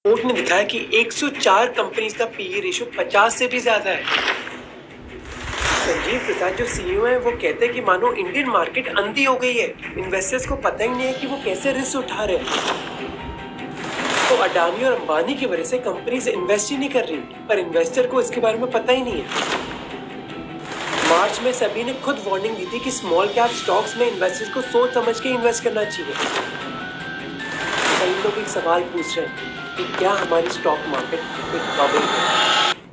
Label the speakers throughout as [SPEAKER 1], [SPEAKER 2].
[SPEAKER 1] Report ने दिखाया कि 104 कंपनीज का पीई रेशियो 50 से भी ज्यादा है। संजीव प्रसाद जो सीईओ है वो कहते हैं कि मानो इंडियन मार्केट अंधी हो गई है, इन्वेस्टर्स को पता ही नहीं है कि वो कैसे रिस्क उठा रहे हैं। तो अडानी और अंबानी की वजह से कंपनीज इन्वेस्ट ही नहीं कर रही, पर इन्वेस्टर को इसके बारे में पता ही नहीं है। मार्च में सेबी ने खुद वार्निंग दी थी कि स्मॉल कैप स्टॉक्स में इन्वेस्टर्स को सोच समझ के इन्वेस्ट करना चाहिए। कई लोग एक सवाल पूछ रहे हैं कि क्या हमारी स्टॉक मार्केट एक बबल है?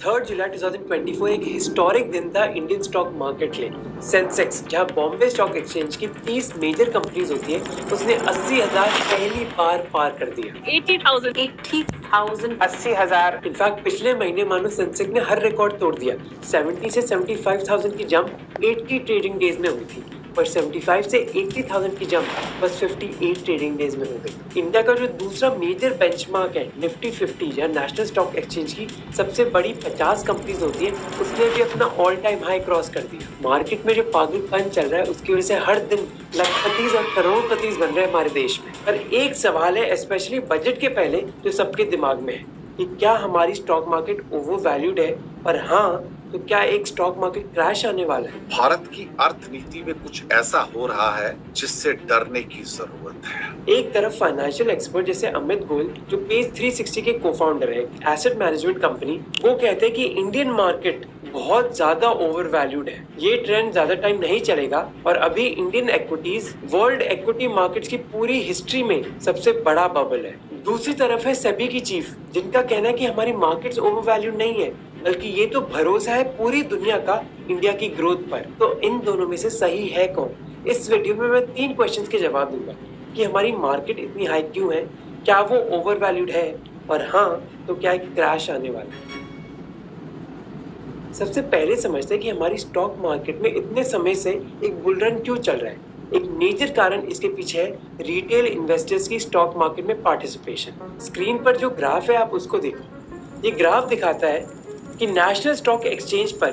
[SPEAKER 1] 3 जुलाई 2024 एक हिस्टोरिक दिन था इंडियन स्टॉक मार्केट के लिए। सेंसेक्स, जहां बॉम्बे स्टॉक एक्सचेंज की 30 मेजर कंपनीज होती है, उसने 80,000 पहली बार पार कर दिया।
[SPEAKER 2] 80,000
[SPEAKER 1] इनफैक्ट पिछले महीने मानो सेंसेक्स ने हर रिकॉर्ड तोड़ दिया। 70 से 75,000 की जंप 80 ट्रेडिंग डेज में हुई थी, पर 75 से 80,000 की जंप बस 58 ट्रेडिंग डेज में हो गई। इंडिया का जो दूसरा मेजर बेंचमार्क है निफ्टी 50, जहाँ नेशनल स्टॉक एक्सचेंज की सबसे बड़ी 50 कंपनीज होती है, उसने भी अपना ऑल टाइम हाई क्रॉस कर दिया। मार्केट में जो पागलपन चल रहा है उसकी वजह से हर दिन लखपतिज और करोड़पतिज बन रहे हैं हमारे देश में। पर एक सवाल है, स्पेशली बजट के पहले, जो सबके दिमाग में है कि क्या हमारी स्टॉक मार्केट ओवर वैल्यूड है, और हाँ तो क्या एक स्टॉक मार्केट क्रैश आने वाला है?
[SPEAKER 3] भारत की अर्थनीति में कुछ ऐसा हो रहा है जिससे डरने की जरूरत है।
[SPEAKER 1] एक तरफ फाइनेंशियल एक्सपर्ट जैसे अमित गोयल, जो पेज 360 के को-फाउंडर है, एसेट मैनेजमेंट कंपनी, वो कहते हैं कि इंडियन मार्केट बहुत ज्यादा ओवर वैल्यूड है। ये ट्रेंड ज्यादा टाइम नहीं चलेगा और अभी Indian equities world equity markets की पूरी हिस्ट्री में सबसे बड़ा बबल है। दूसरी तरफ है सेबी की चीफ, जिनका कहना है कि हमारी मार्केट्स ओवर वैल्यूड नहीं है, बल्कि ये तो भरोसा है पूरी दुनिया का इंडिया की ग्रोथ पर। तो इन दोनों में से सही है कौन? इस वीडियो में मैं 3 क्वेश्चंस के जवाब दूंगा कि हमारी मार्केट इतनी हाई क्यों है, क्या वो ओवर वैल्यूड है, और हाँ तो क्या एक क्रैश आने वाला है। सबसे पहले समझते हैं कि हमारी स्टॉक मार्केट में इतने समय से एक बुल रन क्यों चल रहा है। एक मेजर कारण इसके पीछे है रिटेल इन्वेस्टर्स की स्टॉक मार्केट में पार्टिसिपेशन। स्क्रीन पर जो ग्राफ है आप उसको देखो। ये ग्राफ दिखाता है कि नेशनल स्टॉक एक्सचेंज पर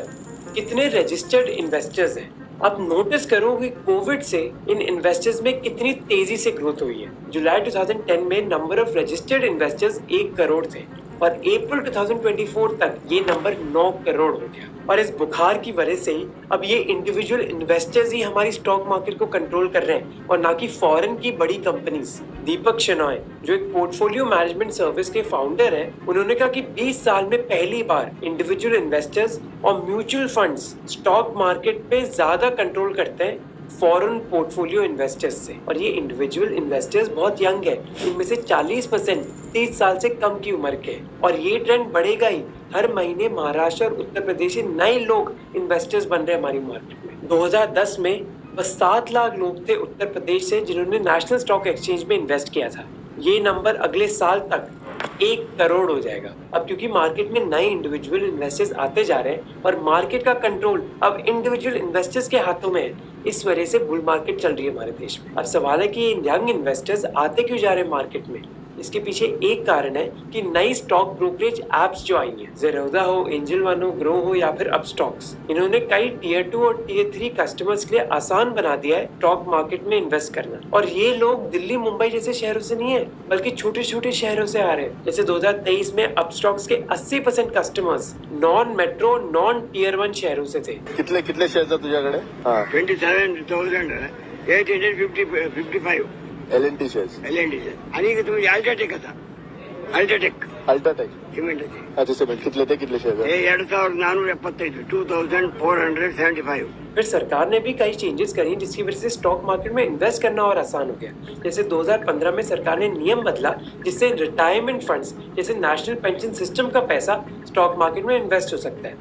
[SPEAKER 1] कितने रजिस्टर्ड इन्वेस्टर्स हैं। आप नोटिस करो कि कोविड से इन इन्वेस्टर्स में कितनी तेजी से ग्रोथ हुई है। जुलाई 2010 में number of registered investors 1 crore थे और अप्रैल 2024 तक ये नंबर 9 करोड़ हो गया। और इस बुखार की वजह से ही अब ये इंडिविजुअल इन्वेस्टर्स ही हमारी स्टॉक मार्केट को कंट्रोल कर रहे हैं और ना कि फॉरेन की बड़ी कंपनीज। दीपक शेनॉय, जो एक पोर्टफोलियो मैनेजमेंट सर्विस के फाउंडर हैं, उन्होंने कहा कि 20 साल में पहली बार इंडिविजुअल इन्वेस्टर्स और म्यूचुअल फंड्स स्टॉक मार्केट पे ज्यादा कंट्रोल करते हैं फॉरेन पोर्टफोलियो इन्वेस्टर्स से। और ये इंडिविजुअल इन्वेस्टर्स बहुत यंग है, इनमें से 40% 30 साल से कम की उम्र के, और ये ट्रेंड बढ़ेगा ही। हर महीने महाराष्ट्र और उत्तर प्रदेश से नए लोग इन्वेस्टर्स बन रहे हैं हमारी मार्केट में। 2010 में बस 7 लाख लोग थे उत्तर प्रदेश से जिन्होंने नेशनल स्टॉक एक्सचेंज में इन्वेस्ट किया था। ये नंबर अगले साल तक 1 करोड़ हो जाएगा। अब क्योंकि मार्केट में नए इंडिविजुअल इन्वेस्टर्स आते जा रहे हैं और मार्केट का कंट्रोल अब इंडिविजुअल इन्वेस्टर्स के हाथों में है, इस वजह से बुल मार्केट चल रही है हमारे देश में। अब सवाल है कि यंग इन्वेस्टर्स आते क्यों जा रहे हैं मार्केट में? इसके पीछे एक कारण है कि नई स्टॉक ब्रोकरेज एप्स जो आई हैं, ज़ेरोधा हो, एंजल वन हो, ग्रो हो या फिर अपस्टॉक्स, इन्होंने कई टियर 2 और टियर 3 कस्टमर्स के लिए आसान बना दिया है स्टॉक मार्केट में इन्वेस्ट करना। और ये लोग दिल्ली मुंबई जैसे शहरों से नहीं है, बल्कि छोटे छोटे शहरों से आ रहे हैं। जैसे 2023 में अपस्टॉक्स के 80% customers non metro non tier 1 शहरों से थे।
[SPEAKER 4] कितने शेअर्स आहेत तुझ्याकडे?
[SPEAKER 5] 27,855
[SPEAKER 4] LNT शेअर्स.
[SPEAKER 5] LND आणि तुम्ही अल्ट्राटेक आता
[SPEAKER 4] अल्ट्राटेक
[SPEAKER 5] सिमेंटचे
[SPEAKER 4] अच्छा सिमेंट कितले शेअर्स
[SPEAKER 5] हे 2,475 2,475.
[SPEAKER 1] फिर सरकार ने भी कई चेंजेस करी जिसकी वजह से स्टॉक मार्केट में इन्वेस्ट करना और आसान हो गया। जैसे 2015 में सरकार ने नियम बदला जिससे रिटायरमेंट फंड्स जैसे नेशनल पेंशन सिस्टम का पैसा स्टॉक मार्केट में इन्वेस्ट हो सकता है,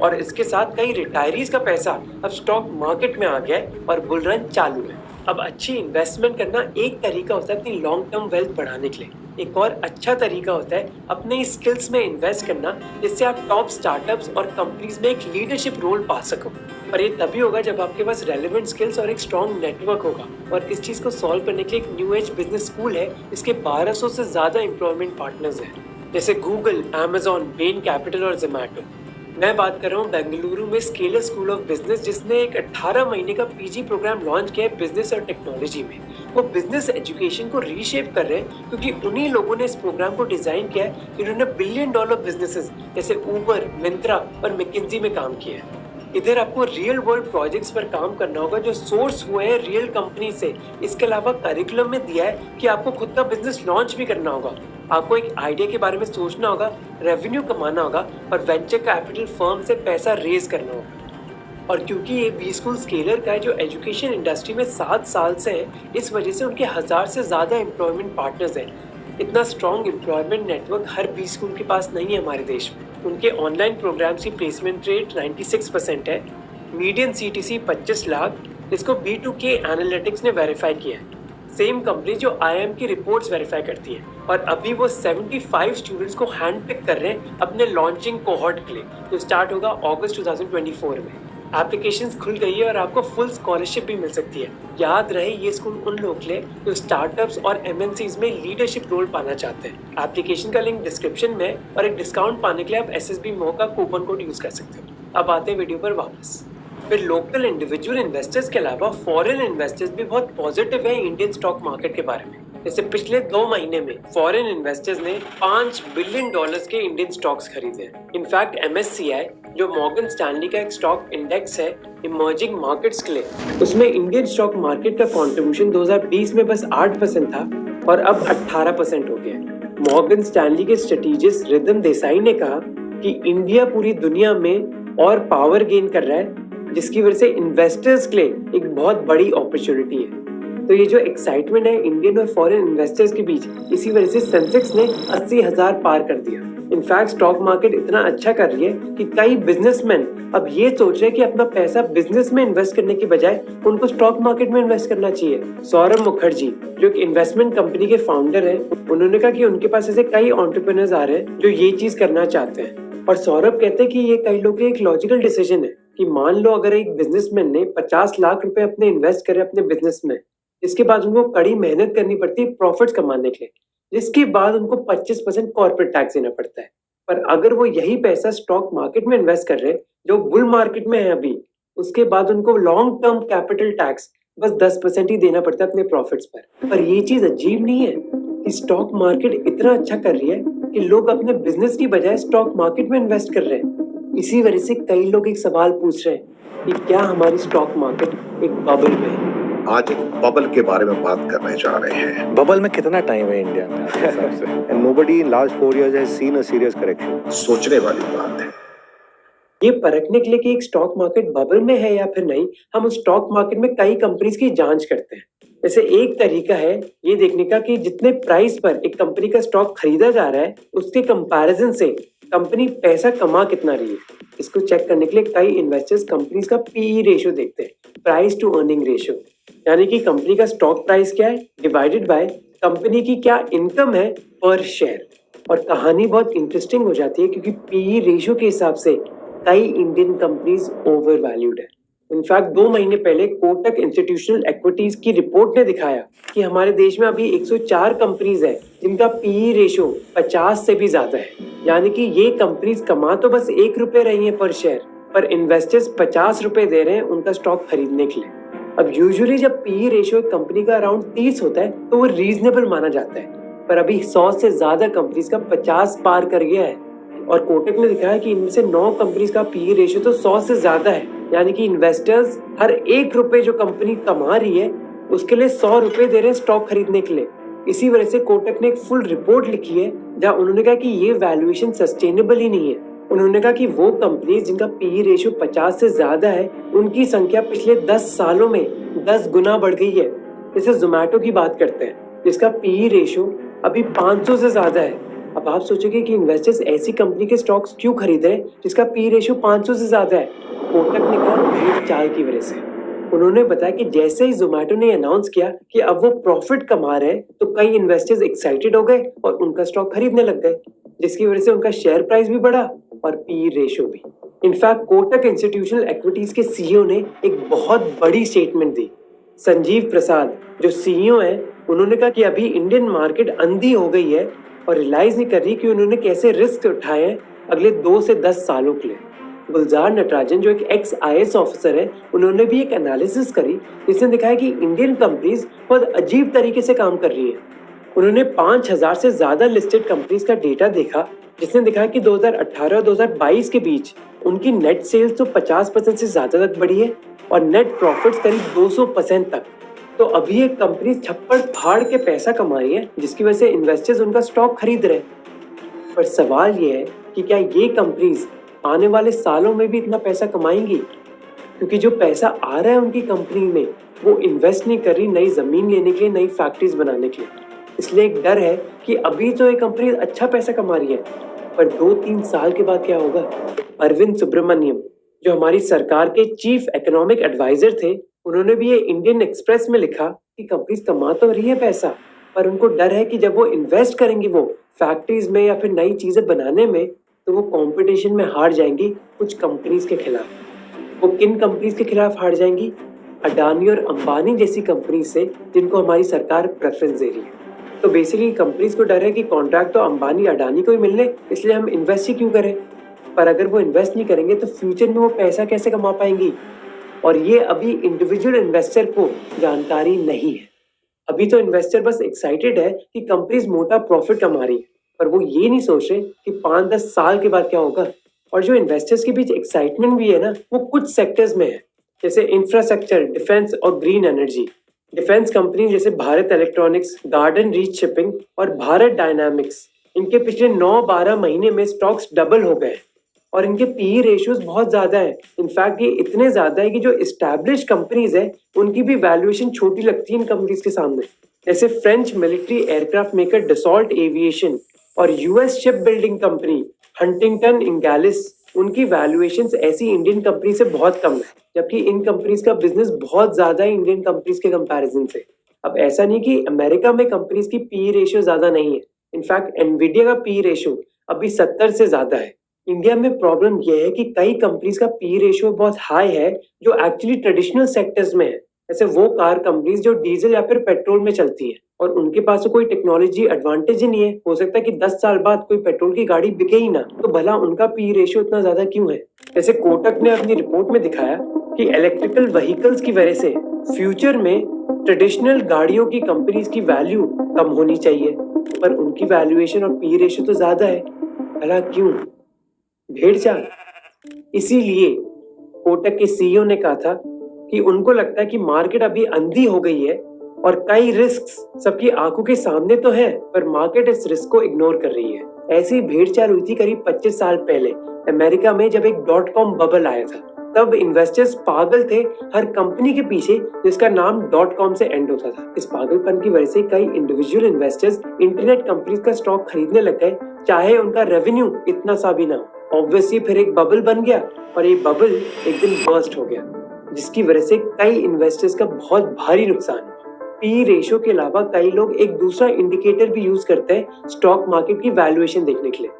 [SPEAKER 1] और इसके साथ कई रिटायरीज का पैसा अब स्टॉक मार्केट में आ गया है और बुल रन चालू है। अब अच्छी इन्वेस्टमेंट करना एक तरीका होता है अपनी लॉन्ग टर्म वेल्थ बढ़ाने के लिए, एक और अच्छा तरीका होता है अपने स्किल्स में इन्वेस्ट करना, जिससे आप टॉप स्टार्टअप्स और कंपनीज में एक लीडरशिप रोल पा सको। और ये तभी होगा जब आपके पास रेलेवेंट स्किल्स और एक स्ट्रॉन्ग नेटवर्क होगा। और इस चीज को सॉल्व करने के लिए एक न्यू एज बिजनेस स्कूल है, इसके 1200 से ज्यादा एम्प्लॉयमेंट पार्टनर्स हैं, जैसे गूगल, अमेजॉन, बेन कैपिटल और जोमैटो। मैं बात कर रहा हूँ बेंगलुरु में स्केलर स्कूल ऑफ बिजनेस, जिसने एक 18 महीने का पीजी प्रोग्राम लॉन्च किया है बिजनेस और टेक्नोलॉजी में। वो बिजनेस एजुकेशन को रीशेप कर रहे हैं क्योंकि उन्हीं लोगों ने इस प्रोग्राम को डिजाइन किया है जिन्होंने $1 बिलियन बिजनेसेस जैसे उबर, मिंत्रा और मैकिंजी में काम किया है। इधर आपको रियल वर्ल्ड प्रोजेक्ट्स पर काम करना होगा जो सोर्स हुए हैं रियल कंपनी से। इसके अलावा करिकुलम में दिया है कि आपको खुद का बिजनेस लॉन्च भी करना होगा। आपको एक आइडिया के बारे में सोचना होगा, रेवेन्यू कमाना होगा और वेंचर कैपिटल फर्म से पैसा रेज करना होगा। और क्योंकि ये बी स्कूल स्केलर का है जो एजुकेशन इंडस्ट्री में 7 साल से है, इस वजह से उनके 1000 से ज़्यादा एम्प्लॉयमेंट पार्टनर्स हैं। इतना स्ट्रॉन्ग एम्प्लॉयमेंट नेटवर्क हर बी स्कूल के पास नहीं है हमारे देश में। उनके ऑनलाइन प्रोग्राम्स की प्लेसमेंट रेट 96% है। मीडियन CTC 25 लाख, जिसको B2K एनालिटिक्स ने वेरीफाई किया है। सेम कंपनी जो IIM की रिपोर्ट्स वेरीफाई करती है। और अभी वो 75 स्टूडेंट्स को हैंड पिक कर रहे हैं अपने लॉन्चिंग कोहॉर्ट के लिए, जो स्टार्ट होगा अगस्त 2024 में। एप्लीकेशंस खुल गई है और आपको फुल स्कॉलरशिप भी मिल सकती है। याद रहे, ये स्कूल उन लोगों के लिए जो स्टार्टअप्स और MNCs में लीडरशिप रोल पाना चाहते हैं। एप्लीकेशन का लिंक डिस्क्रिप्शन में, और एक डिस्काउंट पाने के लिए आप SSB MO का कूपन कोड यूज कर सकते हो। अब आते हैं वीडियो पर वापस। फिर लोकल इंडिविजुअल इन्वेस्टर्स के अलावा फॉरेन इन्वेस्टर्स भी बहुत पॉजिटिव है इंडियन स्टॉक मार्केट के बारे में। जैसे पिछले 2 महीने में फॉरेन इन्वेस्टर्स ने $5 बिलियन के इंडियन स्टॉक्स खरीदे हैं। इनफैक्ट MSCI, जो मॉर्गन स्टैनली का एक स्टॉक इंडेक्स है इमर्जिंग मार्केट्स के लिए, उसमें इंडियन स्टॉक मार्केट का कंट्रीब्यूशन 2020 में बस 8% था और अब 18% हो गया। मॉर्गन स्टैनली के स्ट्रेटेजिस्ट रिदम देसाई ने कहा कि इंडिया पूरी दुनिया में और पावर गेन कर रहा है, जिसकी वजह से इन्वेस्टर्स के लिए एक बहुत बड़ी अपॉर्चुनिटी है। तो ये जो एक्साइटमेंट है इंडियन और फॉरेन इन्वेस्टर्स के बीच, इसी वजह से सेंसेक्स ने 80,000 पार कर दिया। इनफैक्ट स्टॉक मार्केट इतना अच्छा कर रही है कि कई बिजनेसमैन अब ये सोच रहे हैं कि अपना पैसा बिजनेस में इन्वेस्ट करने की बजाय उनको स्टॉक मार्केट में इन्वेस्ट करना चाहिए। सौरभ मुखर्जी, जो एक इन्वेस्टमेंट कंपनी के फाउंडर हैं, उन्होंने कहा कि उनके पास ऐसे कई एंटरप्रेन्योर्स आ रहे हैं जो ये चीज करना चाहते हैं। और सौरभ कहते हैं कि ये कई लोगों के एक लॉजिकल डिसीजन है कि मान लो अगर एक बिजनेसमैन ने 50 लाख रुपए अपने इन्वेस्ट करे अपने बिजनेस में, इसके बाद उनको कड़ी मेहनत करनी पड़ती है प्रॉफिट्स कमाने के लिए, जिसके बाद उनको 25% कॉर्पोरेट टैक्स देना पड़ता है। पर अगर वो यही पैसा स्टॉक मार्केट में इन्वेस्ट कर रहे हैं जो बुल मार्केट में है अभी, उसके बाद उनको लॉन्ग टर्म कैपिटल टैक्स बस 10% ही देना पड़ता है अपने प्रॉफिट्स पर। पर ये चीज अजीब नहीं है कि स्टॉक मार्केट इतना अच्छा कर रही है कि लोग अपने बिजनेस की बजाय स्टॉक मार्केट में इन्वेस्ट कर रहे हैं। इसी वजह से कई लोग एक सवाल पूछ रहे हैं कि क्या हमारी स्टॉक मार्केट एक बबल में है।
[SPEAKER 3] आज एक बबल के बारे में बात करने जा रहे हैं।
[SPEAKER 2] बबल में कितना टाइम है इंडिया में आपके हिसाब से? And nobody in last 4 years has seen a serious correction.
[SPEAKER 3] सोचने वाली बात है।
[SPEAKER 1] ये परखने के लिए कि एक स्टॉक मार्केट बबल में है या फिर नहीं, हम उस स्टॉक मार्केट में कई कंपनीज की जांच करते हैं। जैसे एक तरीका है ये देखने का कि जितने प्राइस पर एक कंपनी का स्टॉक खरीदा जा रहा है, उसके कंपैरिजन से कंपनी पैसा कमा कितना रही है। इसको चेक करने के लिए कई इन्वेस्टर्स कंपनीज का PE रेशियो देखते हैं, प्राइस टू अर्निंग रेशियो, यानी कि कंपनी का स्टॉक प्राइस क्या है डिवाइडेड बाय कंपनी की क्या इनकम है पर शेयर। और कहानी बहुत इंटरेस्टिंग हो जाती है क्योंकि PE रेशियो के हिसाब से कई इंडियन कंपनीज ओवर वैल्यूड है। इनफैक्ट 2 महीने पहले कोटक इंस्टीट्यूशनल इक्विटीज की रिपोर्ट ने दिखाया कि हमारे देश में अभी 104 कंपनीज है जिनका PE रेशियो 50 से भी ज्यादा है। यानी कि ये कंपनीज कमा तो बस ₹1 रही है पर शेयर, पर इन्वेस्टर्स ₹50 दे रहे हैं उनका स्टॉक खरीदने के लिए। अब यूजुअली जब PE रेशियो एक कंपनी का अराउंड 30 होता है तो वो रीजनेबल माना जाता है, पर अभी 100 से ज्यादा कंपनीज का 50 पार कर गया है। और कोटक ने दिखाया कि इनमें से 9 कंपनीज का PE रेशियो तो 100 से ज्यादा है। यानी कि इन्वेस्टर्स हर ₹1 जो कंपनी कमा रही है उसके लिए ₹100 दे रहे हैं स्टॉक खरीदने के लिए। इसी वजह से कोटक ने एक फुल रिपोर्ट लिखी है जहां उन्होंने कहा कि ये वैल्यूएशन सस्टेनेबल ही नहीं है। उन्होंने कहा कि वो कंपनीज जिनका PE रेशियो 50 से ज्यादा है, उनकी संख्या पिछले 10 सालों में 10 गुना बढ़ गई है। जैसे जोमैटो की बात करते हैं जिसका PE रेशियो अभी 500 से ज्यादा है। अब आप सोचोगे कि इन्वेस्टर्स ऐसी कंपनी के स्टॉक्स क्यों खरीद रहे हैं जिसका PE रेशियो 500 से ज्यादा है। कोटक ने कहा भेड़ चाल की वजह से। उन्होंने बताया कि जैसे ही जोमैटो ने अनाउंस किया कि अब वो प्रॉफिट कमा रहे हैं तो कई इन्वेस्टर्स एक्साइटेड हो गए और उनका स्टॉक खरीदने लग गए, जिसकी वजह से उनका शेयर प्राइस भी बढ़ा और PE रेशियो भी। इनफैक्ट कोटक इंस्टीट्यूशनल इक्विटीज के CEO ने एक बहुत बड़ी स्टेटमेंट दी। संजीव प्रसाद जो CEO हैं, उन्होंने कहा कि अभी इंडियन मार्केट अंधी हो गई है और रियलाइज नहीं कर रही कि उन्होंने कैसे रिस्क उठाए हैं अगले 2 से 10 सालों के लिए। गुलजार नटराजन जो एक एक्स IAS ऑफिसर है, उन्होंने भी एक एनालिसिस करी जिसने दिखाया कि इंडियन कंपनीज बहुत अजीब तरीके से काम कर रही हैं। उन्होंने 5000 से ज्यादा लिस्टेड कंपनीज का डेटा देखा जिसने दिखाया कि 2018 और 2022 के बीच उनकी नेट सेल्स तो 50% से ज्यादा तक बढ़ी है और नेट प्रॉफिट्स करीब 200% तक। तो अभी एक कंपनी छप्पड़ फाड़ के पैसा कमा रही है जिसकी वजह से इन्वेस्टर्स उनका स्टॉक खरीद रहे हैं। पर सवाल ये है कि क्या ये कंपनीज आने वाले सालों में भी इतना पैसा कमाएंगी, क्योंकि जो पैसा आ रहा है उनकी कंपनी में वो इन्वेस्ट नहीं कर रही नई जमीन लेने के लिए, नई फैक्ट्रीज बनाने के लिए। इसलिए एक डर है कि अभी तो ये कंपनी अच्छा पैसा कमा रही है, पर 2-3 साल के बाद क्या होगा। अरविंद सुब्रमण्यम जो हमारी सरकार के चीफ इकोनॉमिक एडवाइजर थे, उन्होंने भी ये इंडियन एक्सप्रेस में लिखा कि कंपनीज कमा तो रही है पैसा, पर उनको डर है कि जब वो इन्वेस्ट करेंगी वो फैक्ट्रीज में या फिर नई चीजें बनाने में, तो वो कंपटीशन में हार जाएंगी कुछ कंपनीज के खिलाफ। वो किन कंपनीज के खिलाफ हार जाएंगी? अडानी और अंबानी जैसी कंपनी से जिनको हमारी सरकार प्रेफरेंस दे रही है। तो बेसिकली कंपनीज को डर है कि कॉन्ट्रैक्ट तो अंबानी अडानी को ही मिलने, इसलिए हम इन्वेस्ट ही क्यों करें। पर अगर वो इन्वेस्ट नहीं करेंगे तो फ्यूचर में वो पैसा कैसे कमा पाएंगी, और ये अभी इंडिविजुअल इन्वेस्टर को जानकारी नहीं है। अभी तो इन्वेस्टर बस एक्साइटेड है कि कंपनीज मोटा प्रॉफिट कमा रही है, पर वो ये नहीं सोच रहे कि 5-10 साल के बाद क्या होगा। और जो इन्वेस्टर्स के बीच एक्साइटमेंट भी है ना, वो कुछ सेक्टर्स में है, जैसे इंफ्रास्ट्रक्चर, डिफेंस और ग्रीन एनर्जी। डिफेंस कंपनी जैसे Bharat electronics, garden reach shipping और भारत डायनामिक्स, इनके पिछले 9-12 महीने में स्टॉक्स डबल हो गए और इनके PE रेशियोज बहुत ज्यादा है। इनफैक्ट ये इतने ज्यादा है कि जो एस्टैब्लिश कंपनीज है उनकी भी वैल्यूएशन छोटी लगती है इन कंपनीज के सामने। जैसे French military aircraft maker Dassault Aviation और US ship building company Huntington Ingalls, उनकी वैल्यूएशंस ऐसी इंडियन कंपनी से बहुत कम है, जबकि इन कंपनीज का बिजनेस बहुत ज्यादा है इंडियन कंपनीज के कंपैरिजन से। अब ऐसा नहीं कि अमेरिका में कंपनीज की PE रेशियो ज्यादा नहीं है, इनफैक्ट एनवीडिया का PE रेशियो अभी 70 से ज्यादा है। इंडिया में प्रॉब्लम यह है कि कई कंपनीज का PE रेशियो बहुत हाई है जो एक्चुअली ट्रेडिशनल सेक्टर्स में है, जैसे वो कार कंपनीज जो डीजल या फिर पेट्रोल में चलती हैं और उनके पास तो कोई टेक्नोलॉजी एडवांटेज ही नहीं है। हो सकता है कि 10 साल बाद कोई पेट्रोल की गाड़ी बिके ही ना, तो भला उनका PE रेशियो इतना ज्यादा क्यों है। जैसे कोटक ने अपनी रिपोर्ट में दिखाया कि इलेक्ट्रिकल व्हीकल्स की वजह से फ्यूचर में ट्रेडिशनल गाड़ियों की कंपनीज की वैल्यू कम होनी चाहिए, पर उनकी वैल्यूएशन और PE रेशियो तो ज्यादा है। भला क्यों? भेड़चाल। इसीलिए कोटक के CEO ने कहा था कि उनको लगता है कि मार्केट अभी अंधी हो गई है और कई रिस्क्स सबकी आंखों के सामने तो है, पर मार्केट इस रिस्क को इग्नोर कर रही है। ऐसी भेड़चाल हुई थी करीब 25 साल पहले अमेरिका में, जब एक .com बबल आया था। तब इन्वेस्टर्स पागल थे हर कंपनी के पीछे जिसका नाम .com से एंड होता था। इस पागलपन की वजह से कई इंडिविजुअल इन्वेस्टर्स इंटरनेट कंपनीज का स्टॉक खरीदने लग गए, चाहे उनका रेवेन्यू इतना सा भी ना हो। ऑब्वियसली फिर एक बबल बन गया और ये बबल एक दिन बर्स्ट हो गया, जिसकी वजह से कई इन्वेस्टर्स का बहुत भारी नुकसान हुआ। PE रेशियो के अलावा कई लोग एक दूसरा इंडिकेटर भी यूज करते हैं स्टॉक मार्केट की वैल्यूएशन देखने के लिए।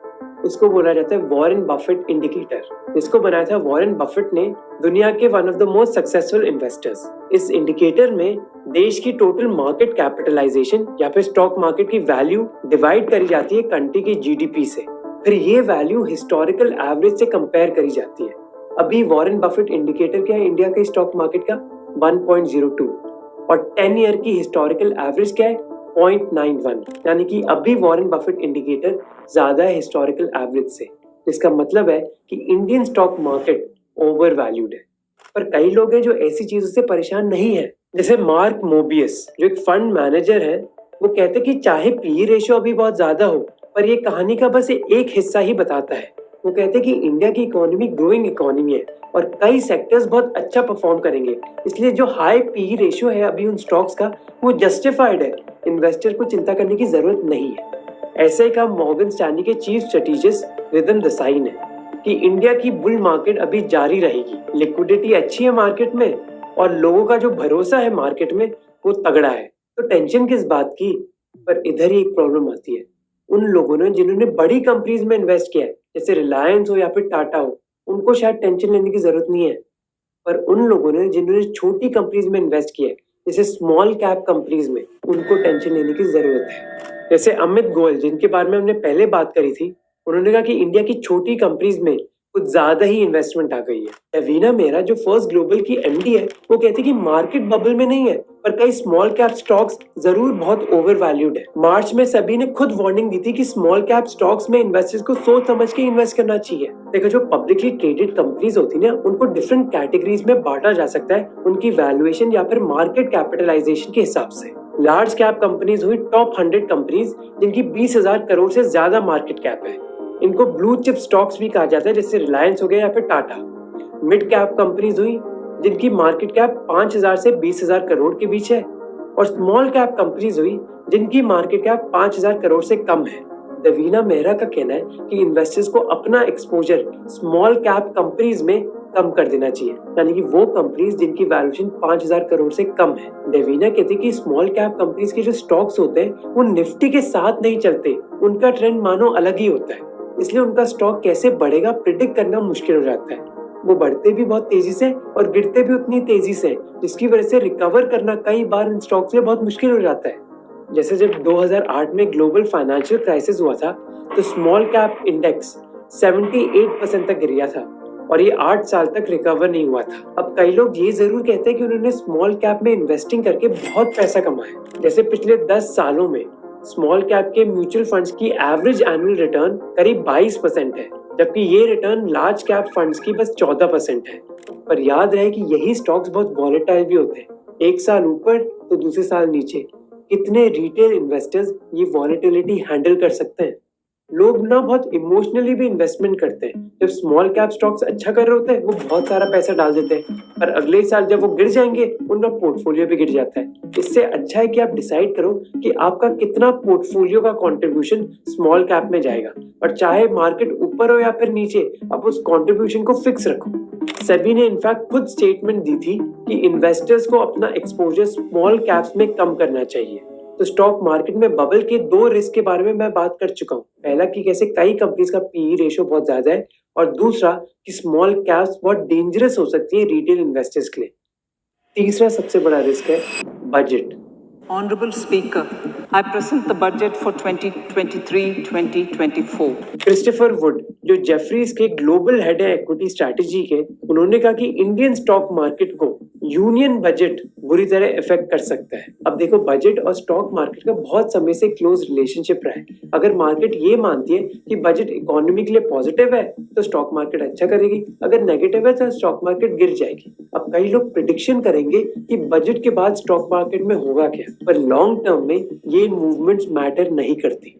[SPEAKER 1] इसको बोला जाता है वॉरेन बफेट इंडिकेटर, जिसको बनाया था वॉरेन बफेट ने, दुनिया के one of the most successful investors. इस इंडिकेटर में देश की टोटल मार्केट कैपिटलाइजेशन या फिर स्टॉक मार्केट की वैल्यू डिवाइड करी जाती है कंट्री की GDP से। फिर ये वैल्यू हिस्टोरिकल एवरेज से कंपेयर करी जाती है। अभी वॉरेन बफेट इंडिकेटर क्या है इंडिया के स्टॉक मार्केट का? 1.02 और 10 ईयर की हिस्टोरिकल एवरेज क्या है? 0.91। यानी कि अभी वॉरेन बफेट इंडिकेटर ज्यादा है हिस्टोरिकल एवरेज से। इसका मतलब है कि Indian stock market over valued है। पर कई लोग हैं जो ऐसी चीजों से परेशान नहीं है, जैसे मार्क मोबियस जो एक फंड मैनेजर है। वो कहते कि चाहे PE रेशियो अभी बहुत ज्यादा हो, पर ये कहानी का बस एक हिस्सा ही बताता है। वो कहते कि इंडिया की इकोनॉमी ग्रोइंग इकोनॉमी है और कई सेक्टर्स बहुत अच्छा परफॉर्म करेंगे, इसलिए जो हाई PE रेशियो है अभी उन स्टॉक्स का वो जस्टिफाइड है, इन्वेस्टर को चिंता करने की जरूरत नहीं है। ऐसे ही कहा मॉर्गन स्टैनली के चीफ स्ट्रेटेजिस्ट रिदम देसाई ने कि इंडिया की बुल मार्केट अभी जारी रहेगी, लिक्विडिटी अच्छी है मार्केट में और लोगों का जो भरोसा है मार्केट में वो तगड़ा है। तो टेंशन किस बात की? पर इधर ही एक प्रॉब्लम आती है। उन लोगों ने जिन्होंने बड़ी कंपनीज में इन्वेस्ट किया है, जैसे रिलायंस हो या फिर टाटा हो, उनको शायद टेंशन लेने की जरूरत नहीं है। पर उन लोगों ने जिन्होंने छोटी कंपनीज में इन्वेस्ट किया है, जैसे स्मॉल कैप कंपनीज में, उनको टेंशन लेने की जरूरत है। जैसे अमित गोयल जिनके बारे में हमने पहले बात करी थी, उन्होंने कहा कि इंडिया की छोटी कंपनीज में कुछ ज्यादा ही इन्वेस्टमेंट आ गई है। रवीना मेहरा जो फर्स्ट ग्लोबल की एमडी है, वो कहती है कि मार्केट बबल में नहीं है, पर कई स्मॉल कैप स्टॉक्स जरूर बहुत ओवर वैल्यूड है। मार्च में सभी ने खुद वार्निंग दी थी कि स्मॉल कैप स्टॉक्स में इन्वेस्टर्स को सोच समझ के इन्वेस्ट करना चाहिए। देखो, जो पब्लिकली ट्रेडेड कंपनीज होती है ना, उनको डिफरेंट कैटेगरीज में बांटा जा सकता है उनकी वैल्यूएशन या फिर मार्केट कैपिटलाइजेशन के हिसाब से। लार्ज कैप कंपनीज हुई टॉप 100 कंपनीज जिनकी 20,000 करोड़ से ज्यादा मार्केट कैप है। इनको ब्लू चिप स्टॉक्स भी कहा जाता है, जैसे रिलायंस हो गया या फिर टाटा। मिड कैप कंपनीज हुई जिनकी मार्केट कैप 5,000 से 20,000 करोड़ के बीच है, और स्मॉल कैप कंपनीज हुई जिनकी मार्केट कैप 5,000 करोड़ से कम है। रवीना मेहरा का कहना है कि इन्वेस्टर्स को अपना एक्सपोजर स्मॉल कैप कंपनीज में कम कर देना चाहिए, यानी कि वो कंपनीज जिनकी वैल्यूएशन 5,000 करोड़ से कम है। रवीना कहती है कि स्मॉल कैप कंपनीज के जो स्टॉक्स होते हैं वो निफ्टी के साथ नहीं चलते, उनका ट्रेंड मानो अलग ही होता है, इसलिए उनका स्टॉक कैसे बढ़ेगा प्रिडिक्ट करना मुश्किल हो जाता है। वो बढ़ते भी बहुत तेजी से और गिरते भी उतनी तेजी से, जिसकी वजह से रिकवर करना कई बार इन स्टॉक्स में बहुत मुश्किल हो जाता है। जैसे जब 2008 में ग्लोबल फाइनेंशियल क्राइसिस हुआ था, तो स्मॉल कैप इंडेक्स 78% तक गिर गया था और ये 8 साल तक रिकवर नहीं हुआ था। अब कई लोग ये जरूर कहते हैं कि उन्होंने स्मॉल कैप में इन्वेस्टिंग करके बहुत पैसा कमाया। जैसे पिछले 10 सालों में स्मॉल कैप के म्यूचुअल फंड्स की एवरेज एनुअल रिटर्न करीब 22% है, जबकि ये रिटर्न लार्ज कैप फंड्स की बस 14% है। पर याद रहे कि यही स्टॉक्स बहुत वॉलेटाइल भी होते हैं, एक साल ऊपर तो दूसरे साल नीचे। कितने रिटेल इन्वेस्टर्स ये वॉलेटिलिटी हैंडल कर सकते हैं? लोग ना बहुत इमोशनली भी इन्वेस्टमेंट करते हैं। जब स्मॉल कैप स्टॉक्स अच्छा कर रहे होते हैं, वो बहुत सारा पैसा डाल देते हैं, पर अगले साल जब वो गिर जाएंगे, उनका पोर्टफोलियो भी गिर जाता है। इससे अच्छा है कि आप डिसाइड करो कि आपका कितना पोर्टफोलियो का कंट्रीब्यूशन स्मॉल कैप में जाएगा, और चाहे मार्केट ऊपर हो या फिर नीचे, आप उस कंट्रीब्यूशन को फिक्स रखो। सेबी ने इनफैक्ट खुद स्टेटमेंट दी थी कि इन्वेस्टर्स को अपना एक्सपोजर स्मॉल कैप्स में कम करना चाहिए। तो स्टॉक मार्केट में बबल के 2 रिस्क के बारे में मैं बात कर चुका हूँ। पहला कि कैसे कई कंपनीज का पीई रेशियो बहुत ज्यादा है, और दूसरा कि स्मॉल कैप्स बहुत डेंजरस हो सकती है रिटेल इन्वेस्टर्स के लिए। तीसरा सबसे बड़ा रिस्क है budget.
[SPEAKER 6] Honorable Speaker, I present the budget for 2023-2024.
[SPEAKER 1] Christopher would, जो जेफरीज के ग्लोबल हेड है इक्विटी स्ट्रैटेजी के, उन्होंने कहा कि इंडियन स्टॉक मार्केट को यूनियन बजट बुरी तरह इफेक्ट कर सकता है। अब देखो, बजट और स्टॉक मार्केट का बहुत समय से क्लोज रिलेशनशिप रहा है। अगर मार्केट ये मानती है कि बजट इकोनॉमी के लिए पॉजिटिव है, तो स्टॉक मार्केट अच्छा करेगी, अगर नेगेटिव है तो स्टॉक मार्केट गिर जाएगी। अब कई लोग प्रिडिक्शन करेंगे कि बजट के बाद स्टॉक मार्केट में होगा क्या, पर लॉन्ग टर्म में ये मूवमेंट्स मैटर नहीं करती।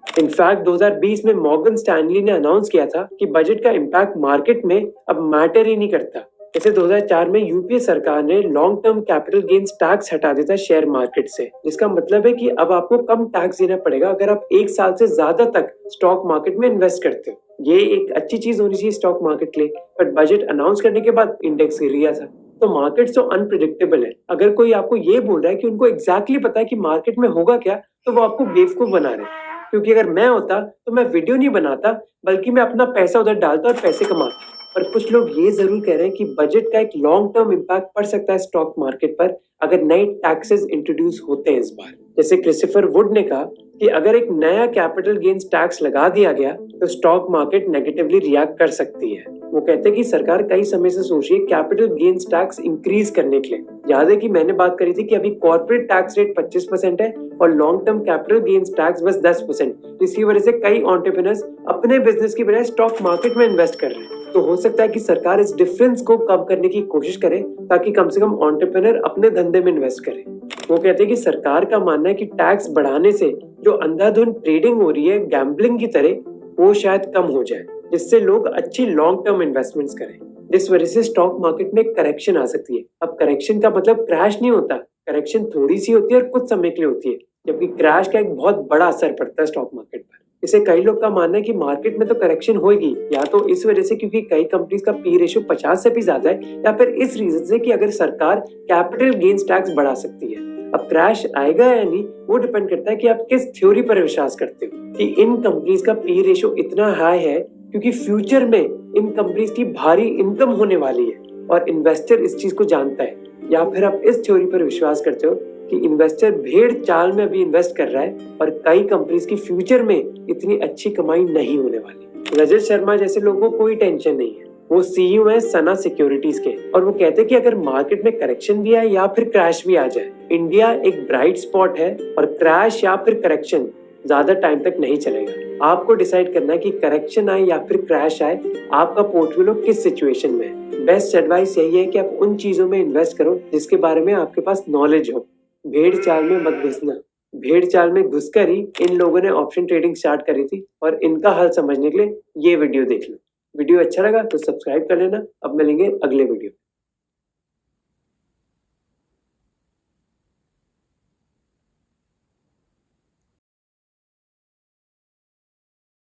[SPEAKER 1] इनफैक्ट 2020 में मॉर्गन स्टैनली ने अनाउंस किया था कि बजट का इम्पैक्ट मार्केट में अब मैटर ही नहीं करता। जैसे 2004 में यूपीए सरकार ने long term capital gains tax हटा देता शेयर मार्केट से, जिसका मतलब है कि अब आपको कम टैक्स देना पड़ेगा अगर आप 1 साल से ज्यादा तक स्टॉक मार्केट में इन्वेस्ट करते हो। ये एक अच्छी चीज होनी चाहिए स्टॉक मार्केट के लिए, पर बजट अनाउंस करने के बाद इंडेक्स गिर गया था। तो मार्केट तो अनप्रिडिक्टेबल है। अगर कोई आपको ये बोल रहा है कि उनको एग्जैक्टली पता है कि मार्केट में होगा क्या, तो वो आपको बेवकूफ बना रहे हैं। क्योंकि अगर मैं होता तो मैं वीडियो नहीं बनाता, बल्कि मैं अपना पैसा उधर डालता और पैसे कमाता। पर कुछ लोग ये जरूर कह रहे हैं कि बजट का एक लॉन्ग टर्म इम्पैक्ट पड़ सकता है स्टॉक मार्केट पर अगर नए टैक्सेस इंट्रोड्यूस होते हैं इस बार। जैसे क्रिस्टोफर वुड ने कहा कि अगर एक नया कैपिटल गेन्स टैक्स लगा दिया गया तो स्टॉक मार्केट नेगेटिवली रिएक्ट कर सकती है। वो कहते हैं कि सरकार कई समय से सोच रही है कैपिटल गेन्स टैक्स इंक्रीज करने के लिए। याद है कि मैंने बात करी थी कि अभी कॉर्पोरेट टैक्स रेट 25% है और long term capital gains tax बस 10%, जिसकी वजह से कई एंटरप्रेन्योर्स अपने बिजनेस की बजाय स्टॉक मार्केट में इन्वेस्ट कर रहे हैं। तो हो सकता है कि सरकार इस डिफरेंस को कम करने की कोशिश करे ताकि कम से कम एंटरप्रेन्योर अपने धंधे में इन्वेस्ट करें। वो कहते हैं कि सरकार का मानना है कि टैक्स बढ़ाने से जो अंधाधुंध ट्रेडिंग हो रही है गैम्बलिंग की तरह, वो शायद कम हो जाए, जिससे लोग अच्छी लॉन्ग टर्म इन्वेस्टमेंट्स करें। जिस वजह से स्टॉक मार्केट में करेक्शन आ सकती है। अब करेक्शन का मतलब क्रैश नहीं होता, करेक्शन थोड़ी सी होती है और कुछ समय के लिए होती है, जबकि क्रैश का एक बहुत बड़ा असर पड़ता है स्टॉक मार्केट पर। इसे कई लोग का मानना है कि मार्केट में तो करेक्शन होगी, या तो इस वजह से क्योंकि कई कंपनीज का पी रेशियो 50 से भी ज्यादा है, या फिर इस रीजन से कि अगर सरकार कैपिटल गेन्स टैक्स बढ़ा सकती है। अब क्रैश आएगा या नहीं, वो डिपेंड करता है कि आप किस थ्योरी पर विश्वास करते हो कि इन कंपनीज का पी रेशियो इतना हाई है क्योंकि फ्यूचर में इन कंपनीज की भारी इनकम होने वाली है और इन्वेस्टर इस चीज को जानता है, या फिर आप इस थ्योरी पर विश्वास करते हो कि इन्वेस्टर भेड़ चाल में अभी इन्वेस्ट कर रहा है और कई कंपनीज की फ्यूचर में इतनी अच्छी कमाई नहीं होने वाली। रजत शर्मा जैसे लोगों को कोई टेंशन नहीं है। वो सीईओ है सना सिक्योरिटीज के और वो कहते हैं कि अगर मार्केट में करेक्शन भी आए या फिर क्रैश भी आ जाए, इंडिया एक ब्राइट स्पॉट है और क्रैश या फिर करेक्शन ज्यादा टाइम तक नहीं चलेगा। आपको डिसाइड करना है कि करेक्शन आए या फिर क्रैश आए, आपका पोर्टफोलियो किस सिचुएशन में है। बेस्ट एडवाइस यही है कि आप उन चीजों में इन्वेस्ट करो जिसके बारे में आपके पास नॉलेज हो। भेड़ चाल में मत घुसना। भेड़ चाल में घुसकर ही इन लोगों ने ऑप्शन ट्रेडिंग स्टार्ट करी थी और इनका हल समझने के लिए ये वीडियो देख लो। वीडियो अच्छा लगा तो सब्सक्राइब कर लेना। अब मिलेंगे अगले वीडियो।